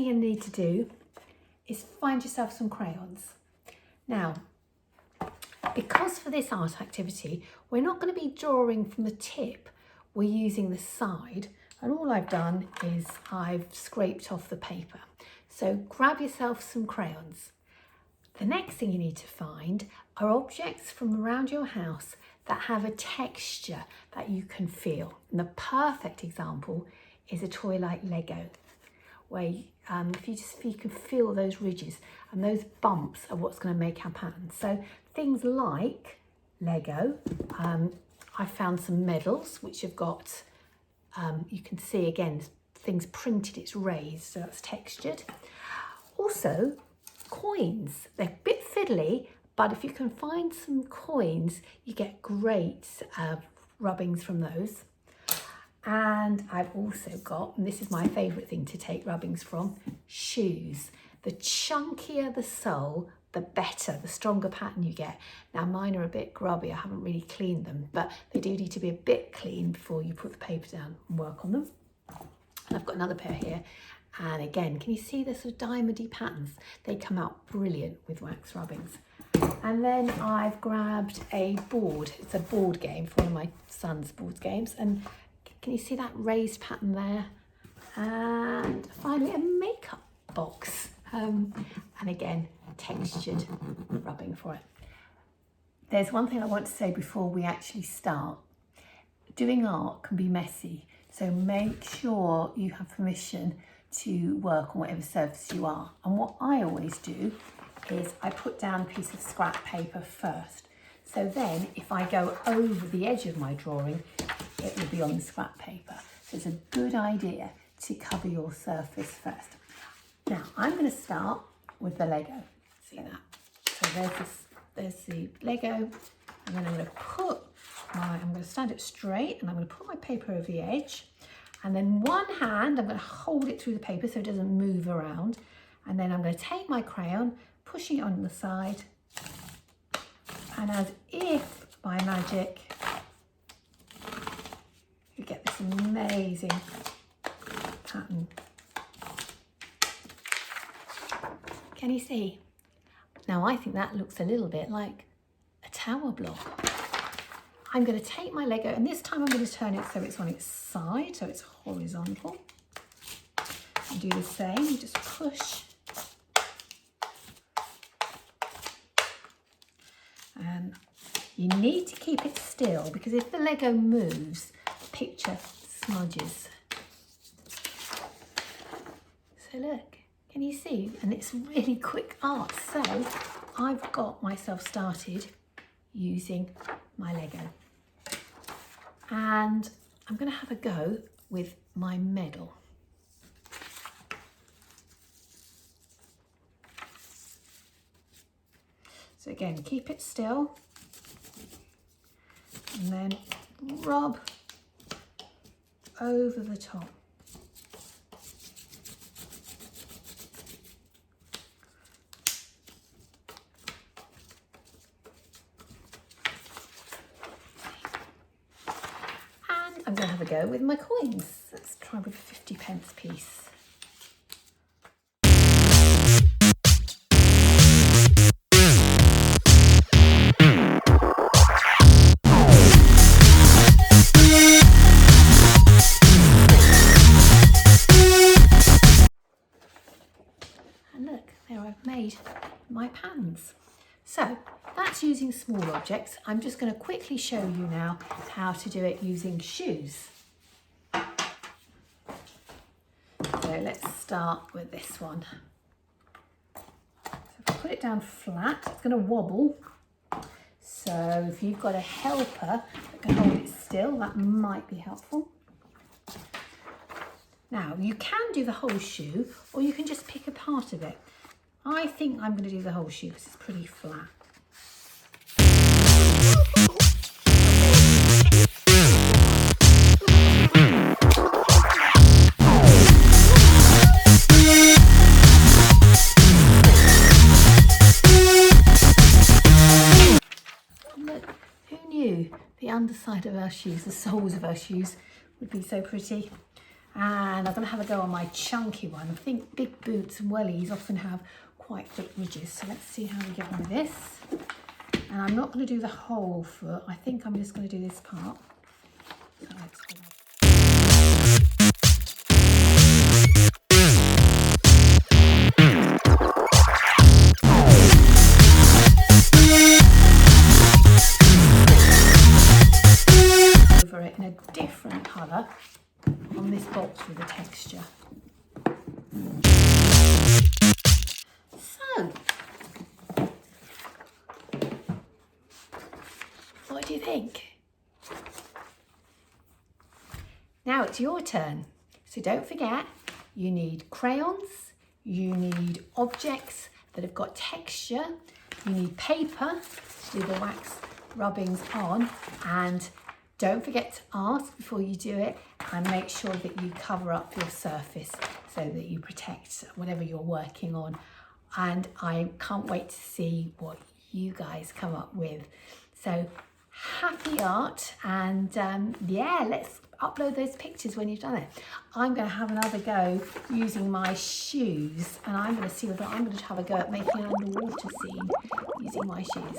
thing you need to do is find yourself some crayons. Now, because for this art activity, we're not going to be drawing from the tip, we're using the side, and all I've done is I've scraped off the paper. So grab yourself some crayons. The next thing you need to find are objects from around your house that have a texture that you can feel. And the perfect example is a toy like Lego, where if you can feel those ridges and those bumps are what's going to make our pattern. So things like Lego, I found some medals which have got, you can see again, things printed, it's raised, so that's textured. Also, coins, they're a bit fiddly, but if you can find some coins, you get great rubbings from those. And I've also got, and this is my favourite thing to take rubbings from, shoes. The chunkier the sole, the better, the stronger pattern you get. Now mine are a bit grubby, I haven't really cleaned them, but they do need to be a bit clean before you put the paper down and work on them. And I've got another pair here. And again, can you see the sort of diamondy patterns? They come out brilliant with wax rubbings. And then I've grabbed a board. It's a board game for one of my son's board games. And can you see that raised pattern there? And finally a makeup box. And again, textured rubbing for it. There's one thing I want to say before we actually start. Doing art can be messy, so make sure you have permission to work on whatever surface you are. And what I always do is I put down a piece of scrap paper first. So then if I go over the edge of my drawing, it will be on the scrap paper. So it's a good idea to cover your surface first. Now I'm going to start with the Lego. See that? So there's the Lego, and then I'm going to stand it straight, and I'm going to put my paper over the edge. And then one hand, I'm going to hold it through the paper so it doesn't move around. And then I'm going to take my crayon, pushing it on the side. And as if by magic, you get this amazing pattern. Can you see? Now I think that looks a little bit like a tower block. I'm going to take my Lego, and this time I'm going to turn it so it's on its side, so it's horizontal. And do the same, you just push. And you need to keep it still, because if the Lego moves, the picture smudges. So look, can you see? And it's really quick art. So I've got myself started using my Lego. And I'm going to have a go with my medal. So again, keep it still and then rub over the top. I'm going to have a go with my coins. Let's try with a 50p piece. And look, there I've made my patterns. So that's using small objects. I'm just going to quickly show you now how to do it using shoes. So let's start with this one. So if I put it down flat, it's going to wobble. So if you've got a helper that can hold it still, that might be helpful. Now you can do the whole shoe, or you can just pick a part of it. I think I'm going to do the whole shoe because it's pretty flat. Look, who knew the underside of our shoes, the soles of our shoes, would be so pretty? And I'm going to have a go on my chunky one. I think big boots and wellies often have quite thick ridges. So let's see how we get on with this. And I'm not going to do the whole foot. I think I'm just going to do this part. So let's go. Over it in a different colour on this box with the texture. So, what do you think? Now it's your turn. So don't forget, you need crayons, you need objects that have got texture, you need paper to do the wax rubbings on, and don't forget to ask before you do it, and make sure that you cover up your surface so that you protect whatever you're working on. And I can't wait to see what you guys come up with. So happy art, and yeah, let's upload those pictures when you've done it. I'm going to have another go using my shoes, and I'm going to see whether I'm going to have a go at making an underwater scene using my shoes.